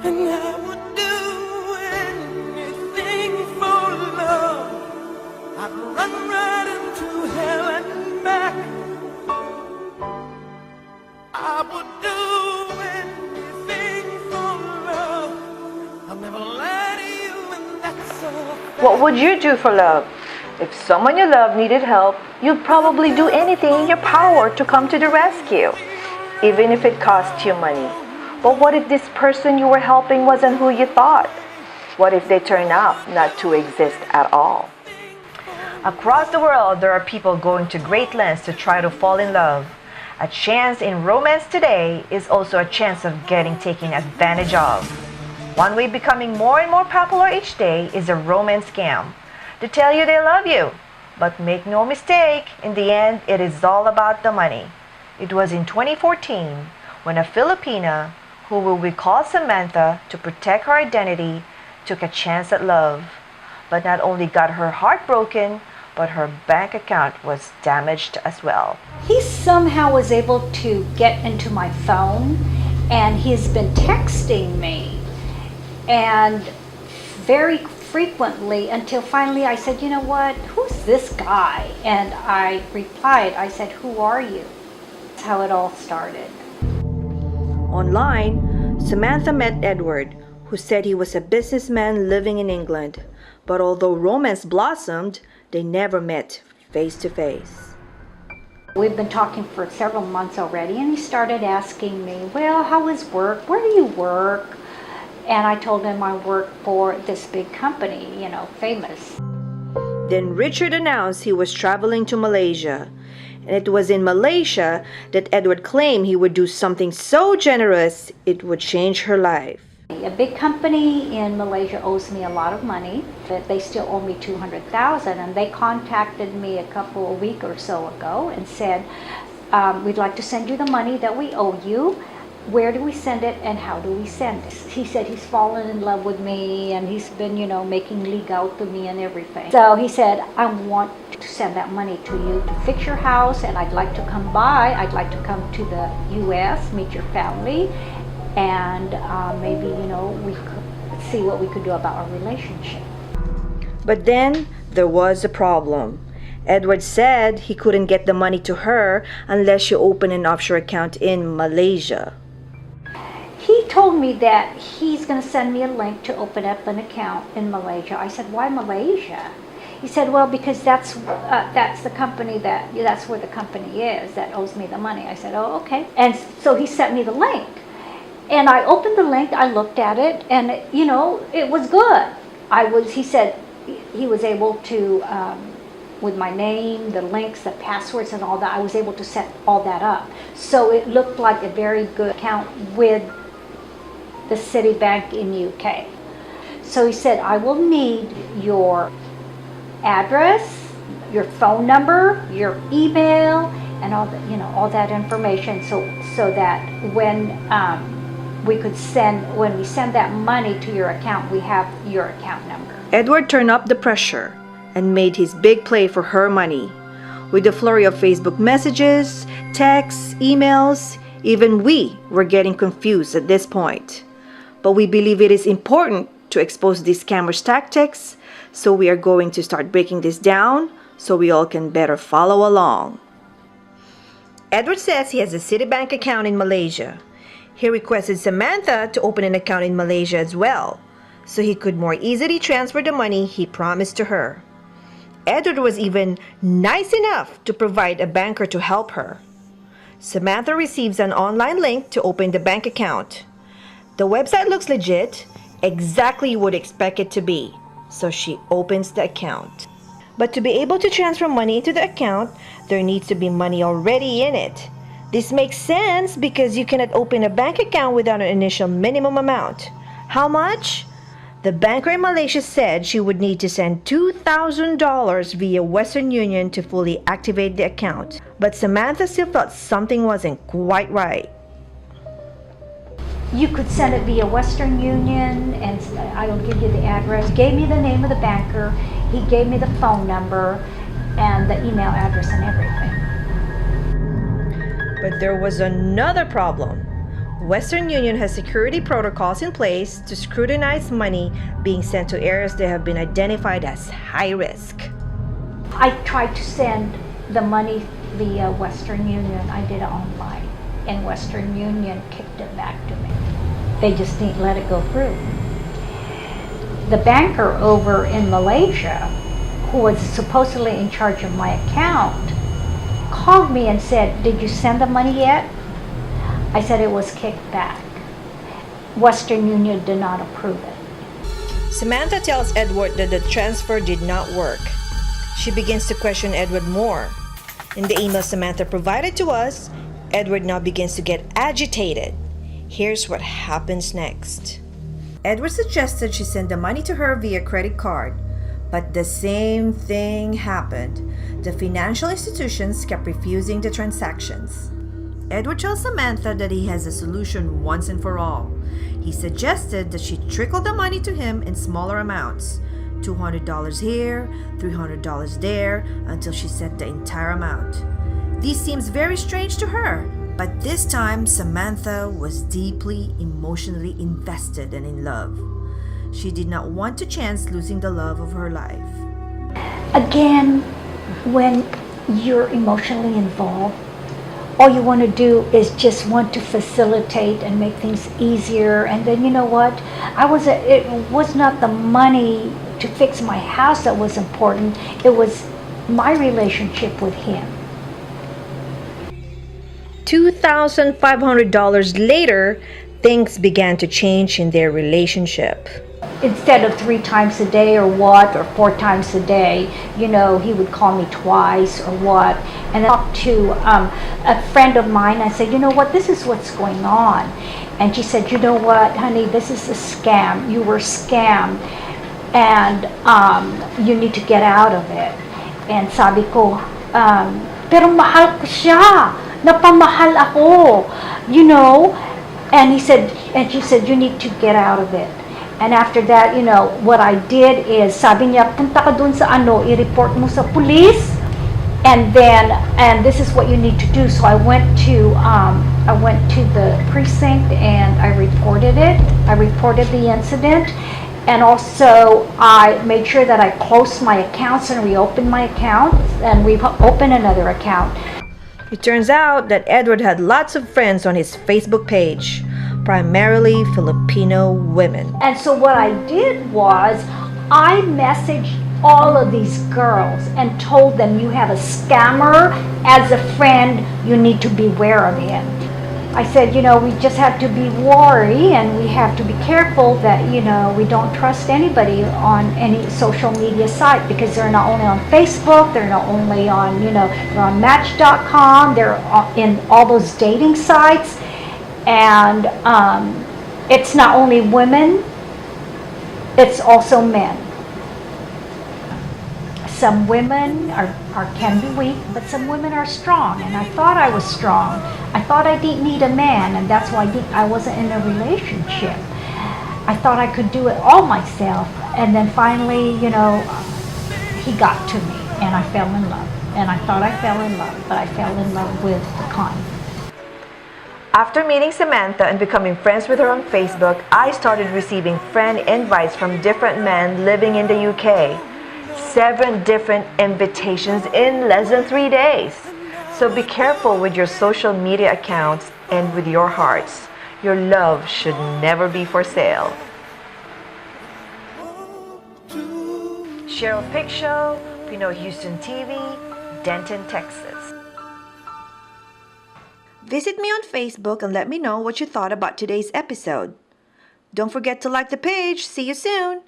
And I would do anything for love. I'd run right into hell and back. I would do anything for love. I'll never lie to you, and that's a fact. What would you do for love? If someone you love needed help, you'd probably do anything in your power to come to the rescue, even if it cost you money. But what if this person you were helping wasn't who you thought? What if they turn out not to exist at all? Across the world, there are people going to great lengths to try to fall in love. A chance in romance today is also a chance of getting taken advantage of. One way becoming more and more popular each day is a romance scam. To tell you they love you. But make no mistake, in the end, it is all about the money. It was in 2014 when a Filipina, who will we call Samantha to protect her identity, took a chance at love. But not only got her heart broken, but her bank account was damaged as well. He somehow was able to get into my phone, and he's been texting me, and very frequently, until finally I said, you know what, who's this guy? And I replied, I said, who are you? That's how it all started. Online, Samantha met Edward, who said he was a businessman living in England. But although romance blossomed, they never met face to face. We've been talking for several months already, and he started asking me, well, how is work? Where do you work? And I told him I work for this big company, famous. Then Richard announced he was traveling to Malaysia. And it was in Malaysia that Edward claimed he would do something so generous it would change her life. A big company in Malaysia owes me a lot of money, but they still owe me $200,000, and they contacted me a week or so ago and said, we'd like to send you the money that we owe you. Where do we send it, and how do we send it? He said he's fallen in love with me, and he's been, making legal to me and everything. So he said, I want to send that money to you to fix your house, and I'd like to come by. I'd like to come to the U.S., meet your family, and maybe, we could see what we could do about our relationship. But then there was a problem. Edward said he couldn't get the money to her unless she opened an offshore account in Malaysia. He told me that he's going to send me a link to open up an account in Malaysia. I said, why Malaysia? He said, well, because that's the company that's where the company is that owes me the money. I said, oh, okay. And so he sent me the link. And I opened the link, I looked at it, and it was good. He said he was able to, with my name, the links, the passwords and all that, I was able to set all that up. So it looked like a very good account with the Citibank in UK. So he said, I will need your address, your phone number, your email, and all that, all that information, so that when when we send that money to your account, we have your account number. Edward turned up the pressure and made his big play for her money. With the flurry of Facebook messages, texts, emails, even we were getting confused at this point. But we believe it is important to expose these scammers' tactics, so we are going to start breaking this down so we all can better follow along. Edward says he has a Citibank account in Malaysia. He requested Samantha to open an account in Malaysia as well, so he could more easily transfer the money he promised to her. Edward was even nice enough to provide a banker to help her. Samantha receives an online link to open the bank account. The website looks legit, exactly you would expect it to be, so she opens the account. But to be able to transfer money into the account, there needs to be money already in it. This makes sense because you cannot open a bank account without an initial minimum amount. How much? The banker in Malaysia said she would need to send $2,000 via Western Union to fully activate the account. But Samantha still felt something wasn't quite right. You could send it via Western Union, and I will give you the address. He gave me the name of the banker, he gave me the phone number, and the email address and everything. But there was another problem. Western Union has security protocols in place to scrutinize money being sent to areas that have been identified as high risk. I tried to send the money via Western Union. I did it online, and Western Union kicked it back to me. They just didn't let it go through. The banker over in Malaysia, who was supposedly in charge of my account, called me and said, "Did you send the money yet?" I said it was kicked back. Western Union did not approve it. Samantha tells Edward that the transfer did not work. She begins to question Edward more. In the email Samantha provided to us, Edward now begins to get agitated. Here's what happens next. Edward suggested she send the money to her via credit card, but the same thing happened. The financial institutions kept refusing the transactions. Edward tells Samantha that he has a solution once and for all. He suggested that she trickle the money to him in smaller amounts, $200 here, $300 there, until she sent the entire amount. This seems very strange to her, but this time Samantha was deeply emotionally invested and in love. She did not want to chance losing the love of her life. Again, when you're emotionally involved, all you want to do is just want to facilitate and make things easier. And then you know what? It was not the money to fix my house that was important. It was my relationship with him. $2,500 later, things began to change in their relationship. Instead of 3 times a day or 4 times a day, he would call me twice or what. And then I talked to a friend of mine. I said, "You know what, this is what's going on." And she said, "You know what, honey, this is a scam. You were scammed. And you need to get out of it." And sabi ko, "Pero mahal ko siya. Napamahal ako." And she said, "You need to get out of it." And after that, what I did is, sabi niya, "Punta ka dun sa i-report mo sa police. And this is what you need to do." So I went to the precinct and I reported it. I reported the incident. And also, I made sure that I closed my accounts and reopened my account, and we opened another account. It turns out that Edward had lots of friends on his Facebook page, primarily Filipino women. And so what I did was, I messaged all of these girls and told them, "You have a scammer as a friend, you need to beware of him." I said, we just have to be wary, and we have to be careful that, we don't trust anybody on any social media site, because they're not only on Facebook, they're not only on, they're on Match.com, they're in all those dating sites. And it's not only women, it's also men. Some women can be weak, but some women are strong, and I thought I was strong. I thought I didn't need a man, and that's why I wasn't in a relationship. I thought I could do it all myself, and then finally, he got to me, and I fell in love. And I thought I fell in love, but I fell in love with the con. After meeting Samantha and becoming friends with her on Facebook, I started receiving friend invites from different men living in the UK. 7 different invitations in less than 3 days. So be careful with your social media accounts and with your hearts. Your love should never be for sale. Cheryl Pick Show, Pinay Houston TV, Denton, Texas. Visit me on Facebook and let me know what you thought about today's episode. Don't forget to like the page. See you soon.